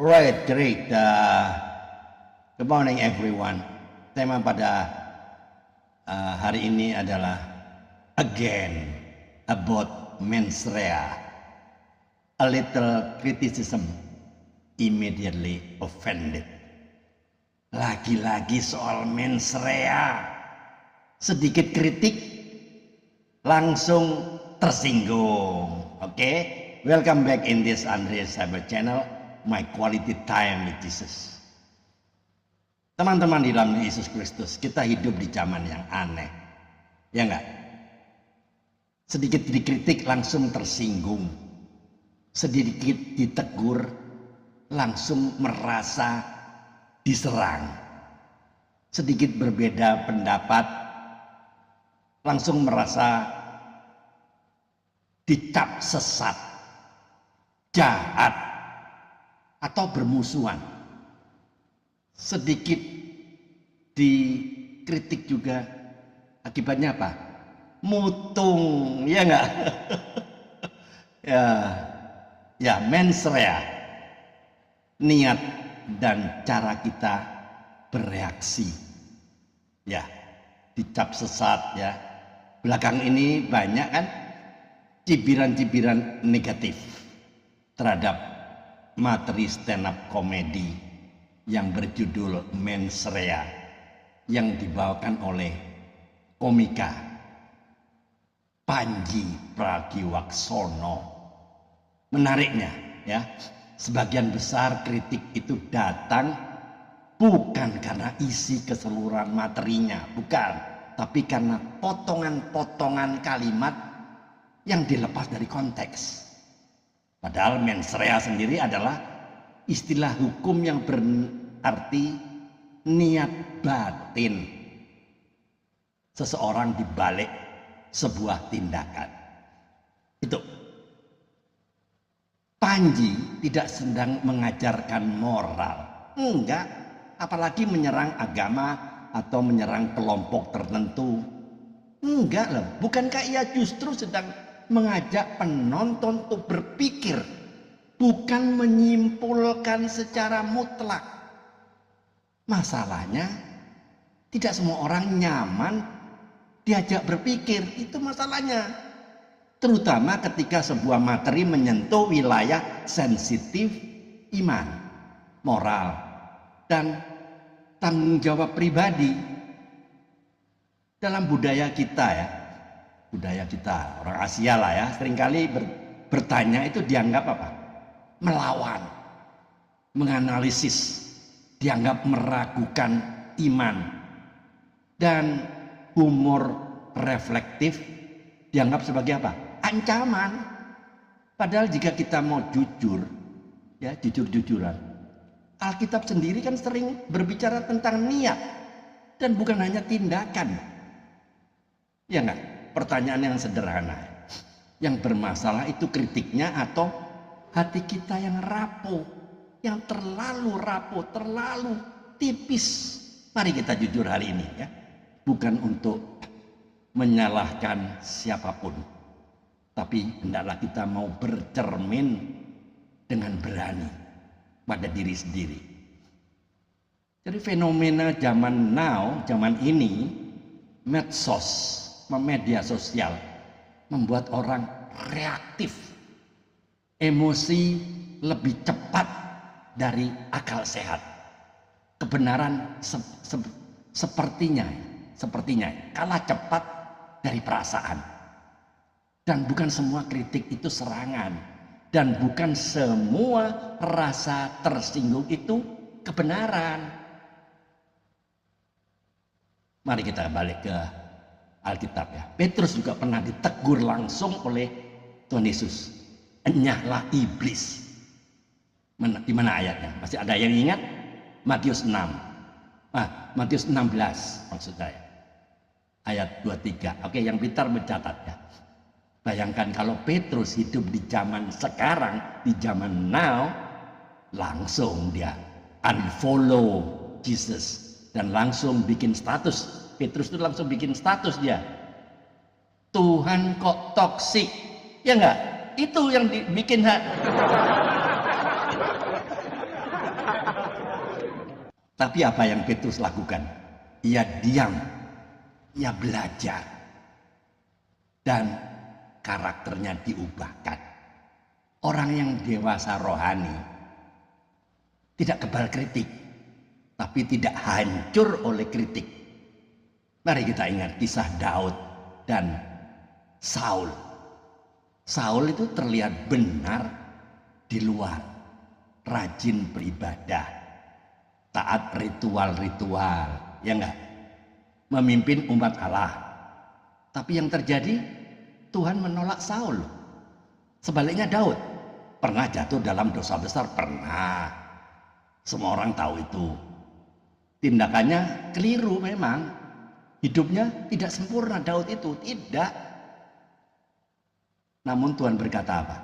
Great. Good morning everyone. Tema pada hari ini adalah again about mens rea. A little criticism immediately offended. Lagi-lagi soal mens rea. Sedikit kritik langsung tersinggung. Oke? Welcome back in this Andre Cyber Channel. My quality time with Jesus. Teman-teman di dalam Yesus Kristus, kita hidup di zaman yang aneh. Ya enggak? Sedikit dikritik langsung tersinggung. Sedikit ditegur langsung merasa diserang. Sedikit berbeda pendapat langsung merasa dicap sesat, jahat, atau bermusuhan. Sedikit dikritik juga akibatnya apa? Mutung, ya enggak? ya mens rea, niat dan cara kita bereaksi. Ya, dicap sesat ya. Belakang ini banyak kan cibiran-cibiran negatif terhadap materi stand up komedi yang berjudul Mens Rea yang dibawakan oleh komika Panji Pragiwaksono. Menariknya ya, sebagian besar kritik itu datang bukan karena isi keseluruhan materinya, bukan, tapi karena potongan-potongan kalimat yang dilepas dari konteks. Padahal mens rea sendiri adalah istilah hukum yang berarti niat batin seseorang di balik sebuah tindakan. Itu. Panji tidak sedang mengajarkan moral. Enggak, apalagi menyerang agama atau menyerang kelompok tertentu. Enggak loh, bukankah ia justru sedang mengajak penonton untuk berpikir, bukan menyimpulkan secara mutlak. Masalahnya tidak semua orang nyaman diajak berpikir, itu masalahnya. Terutama ketika sebuah materi menyentuh wilayah sensitif iman, moral, dan tanggung jawab pribadi. Dalam budaya kita ya, budaya kita orang Asia lah ya, seringkali bertanya itu dianggap apa? Melawan, menganalisis, dianggap meragukan iman, dan humor reflektif dianggap sebagai apa? Ancaman. Padahal jika kita mau jujur, ya jujur-jujuran, Alkitab sendiri kan sering berbicara tentang niat dan bukan hanya tindakan. Ya enggak? Pertanyaan yang sederhana. Yang bermasalah itu kritiknya atau hati kita yang rapuh, yang terlalu rapuh, terlalu tipis. Mari kita jujur hari ini ya. Bukan untuk menyalahkan siapapun, tapi hendaklah kita mau bercermin dengan berani pada diri sendiri. Jadi fenomena zaman now, zaman ini, medsos, media sosial membuat orang reaktif, emosi lebih cepat dari akal sehat. Kebenaran sepertinya kalah cepat dari perasaan. Dan bukan semua kritik itu serangan, dan bukan semua rasa tersinggung itu kebenaran. Mari kita balik ke Alkitab ya. Petrus juga pernah ditegur langsung oleh Tuhan Yesus. Enyahlah iblis. Di mana ayatnya? Masih ada yang ingat? Matius 6. Matius 16 maksud saya. Ayat 23. Oke, yang pintar mencatat ya. Bayangkan kalau Petrus hidup di zaman sekarang, di zaman now, langsung dia unfollow Jesus dan langsung bikin status. Petrus itu langsung bikin status dia. Tuhan kok toksik, ya enggak? Itu yang bikin Tapi apa yang Petrus lakukan? Ia diam, ia belajar, dan karakternya diubahkan. Orang yang dewasa rohani tidak kebal kritik, tapi tidak hancur oleh kritik. Mari kita ingat kisah Daud dan Saul. Saul itu terlihat benar di luar, rajin beribadah, taat ritual-ritual, ya enggak? Memimpin umat Allah. Tapi yang terjadi, Tuhan menolak Saul. Sebaliknya Daud pernah jatuh dalam dosa besar, pernah. Semua orang tahu itu. Tindakannya keliru memang. Hidupnya tidak sempurna Daud itu, tidak. Namun Tuhan berkata apa?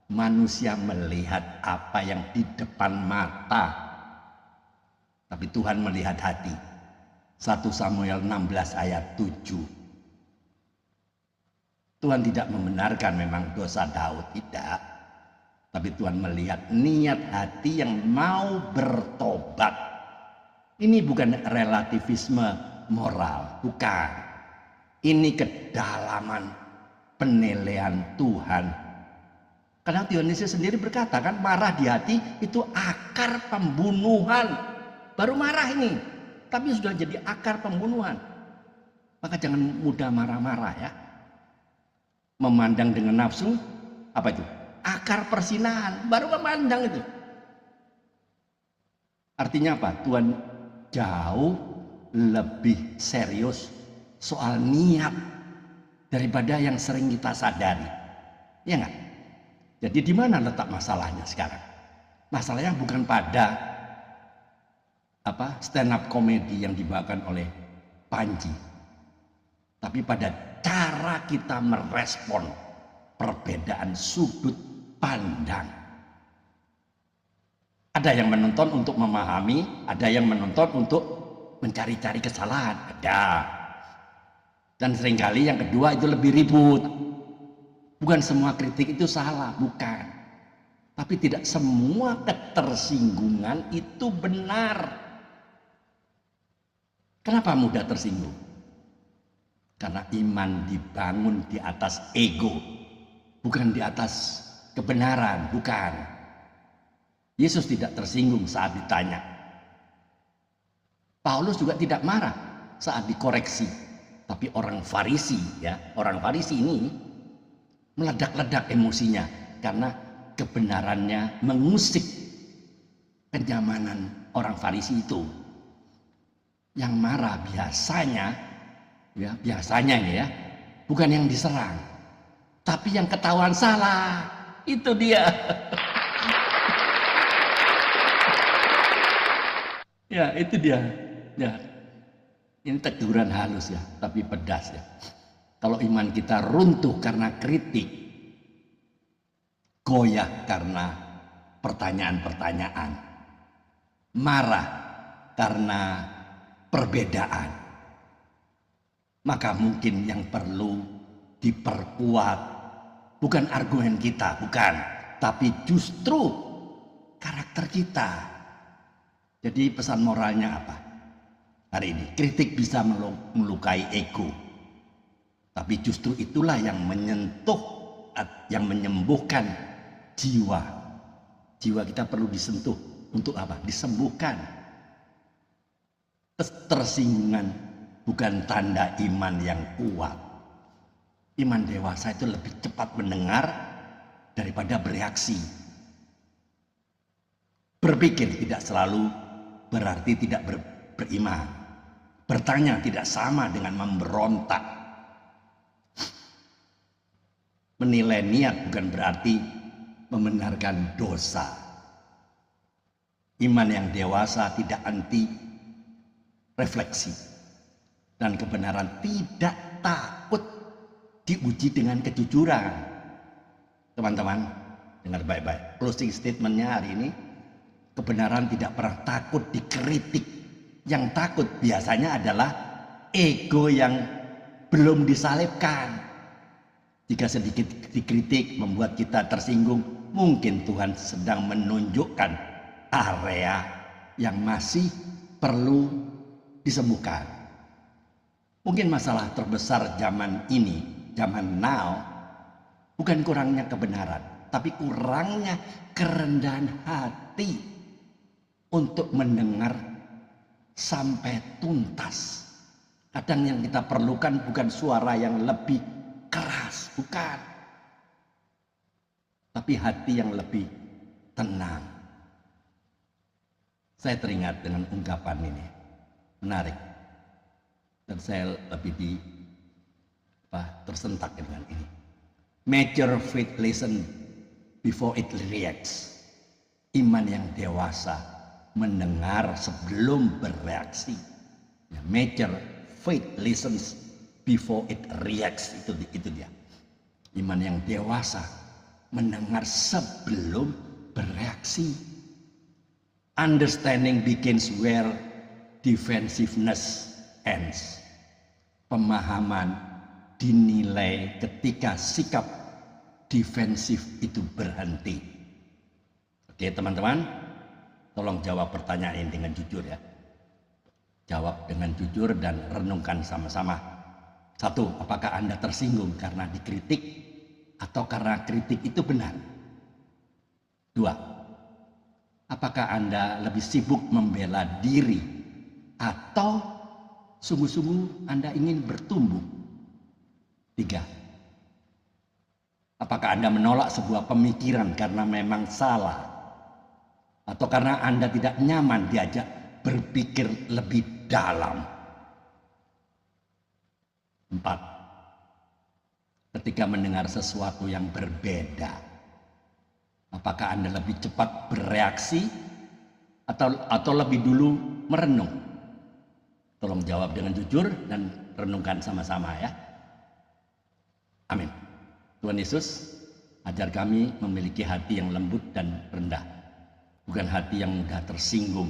Manusia melihat apa yang di depan mata, tapi Tuhan melihat hati. 1 Samuel 16 ayat 7. Tuhan tidak membenarkan memang dosa Daud, tidak. Tapi Tuhan melihat niat hati yang mau bertobat. Ini bukan relativisme moral, bukan. Ini kedalaman penilaian Tuhan. Karena Tuhan Yesus sendiri berkata kan, marah di hati itu akar pembunuhan. Baru marah ini, tapi sudah jadi akar pembunuhan. Maka jangan mudah marah-marah ya. Memandang dengan nafsu, apa itu? Akar persinahan, baru memandang itu. Artinya apa? Tuhan jauh lebih serius soal niat daripada yang sering kita sadari. Ya enggak? Jadi di mana letak masalahnya sekarang? Masalahnya bukan pada stand up komedi yang dibawakan oleh Panji, tapi pada cara kita merespon perbedaan sudut pandang. Ada yang menonton untuk memahami, ada yang menonton untuk mencari-cari kesalahan, ada. Dan seringkali yang kedua itu lebih ribut. Bukan semua kritik itu salah, bukan. Tapi tidak semua ketersinggungan itu benar. Kenapa mudah tersinggung? Karena iman dibangun di atas ego, bukan di atas kebenaran, bukan. Yesus tidak tersinggung saat ditanya. Paulus juga tidak marah saat dikoreksi. Tapi orang Farisi, ya, orang Farisi ini meledak-ledak emosinya karena kebenarannya mengusik kenyamanan orang Farisi itu. Yang marah biasanya ya, bukan yang diserang, tapi yang ketahuan salah. Itu dia. Ya, itu dia. Ya. Ini teguran halus ya, tapi pedas ya. Kalau iman kita runtuh karena kritik, goyah karena pertanyaan-pertanyaan, marah karena perbedaan, maka mungkin yang perlu diperkuat bukan argumen kita, bukan, tapi justru karakter kita. Jadi pesan moralnya apa? Hari ini kritik bisa melukai ego, tapi justru itulah yang menyentuh, yang menyembuhkan jiwa. Jiwa kita perlu disentuh untuk apa? Disembuhkan. Tersinggungan bukan tanda iman yang kuat. Iman dewasa itu lebih cepat mendengar daripada bereaksi. Berpikir tidak selalu berarti tidak beriman. Bertanya tidak sama dengan memberontak. Menilai niat bukan berarti membenarkan dosa. Iman yang dewasa tidak anti refleksi. Dan kebenaran tidak takut diuji dengan kejujuran. Teman-teman, dengar baik-baik. Closing statementnya hari ini, kebenaran tidak pernah takut dikritik. Yang takut biasanya adalah ego yang belum disalibkan. Jika sedikit dikritik membuat kita tersinggung, mungkin Tuhan sedang menunjukkan area yang masih perlu disembuhkan. Mungkin masalah terbesar zaman ini, zaman now, bukan kurangnya kebenaran, tapi kurangnya kerendahan hati untuk mendengar sampai tuntas. Kadang yang kita perlukan bukan suara yang lebih keras, bukan. Tapi hati yang lebih tenang. Saya teringat dengan ungkapan ini, menarik. Dan saya lebih tersentak dengan ini. Mature faith listen before it reacts. Iman yang dewasa mendengar sebelum bereaksi. Ya, mature faith listens before it reacts. Itu dia. Iman yang dewasa mendengar sebelum bereaksi. Understanding begins where defensiveness ends. Pemahaman dinilai ketika sikap defensif itu berhenti. Oke teman-teman, tolong jawab pertanyaan ini dengan jujur ya. Jawab dengan jujur dan renungkan sama-sama. 1. Apakah Anda tersinggung karena dikritik atau karena kritik itu benar? 2. Apakah Anda lebih sibuk membela diri atau sungguh-sungguh Anda ingin bertumbuh? 3. Apakah Anda menolak sebuah pemikiran karena memang salah? Atau karena Anda tidak nyaman diajak berpikir lebih dalam? 4. Ketika mendengar sesuatu yang berbeda, apakah Anda lebih cepat bereaksi atau lebih dulu merenung? Tolong jawab dengan jujur dan renungkan sama-sama ya. Amin. Tuhan Yesus, ajar kami memiliki hati yang lembut dan rendah. Bukan hati yang mudah tersinggung.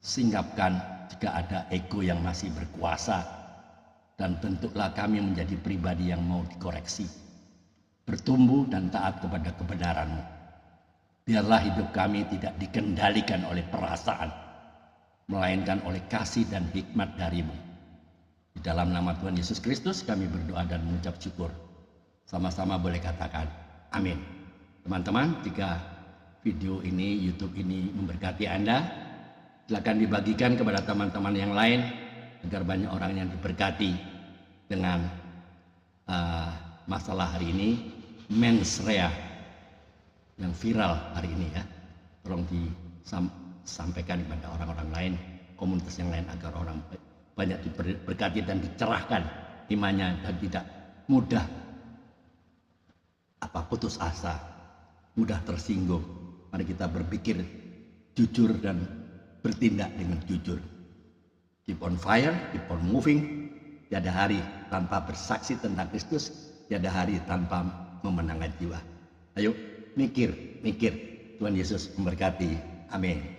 Singkapkan jika ada ego yang masih berkuasa. Dan bentuklah kami menjadi pribadi yang mau dikoreksi. Bertumbuh dan taat kepada kebenaran-Mu. Biarlah hidup kami tidak dikendalikan oleh perasaan, melainkan oleh kasih dan hikmat dari-Mu. Di dalam nama Tuhan Yesus Kristus kami berdoa dan mengucap syukur. Sama-sama boleh katakan amin. Teman-teman, jika video ini, YouTube ini memberkati Anda, silakan dibagikan kepada teman-teman yang lain agar banyak orang yang diberkati dengan masalah hari ini, mens rea yang viral hari ini ya. Tolong disampaikan kepada orang-orang lain, komunitas yang lain, agar orang banyak diberkati dan dicerahkan imannya dan tidak mudah putus asa, mudah tersinggung. Mari kita berpikir jujur dan bertindak dengan jujur. Keep on fire, keep on moving. Tiada hari tanpa bersaksi tentang Kristus, tiada hari tanpa memenangkan jiwa. Ayo mikir. Tuhan Yesus memberkati. Amin.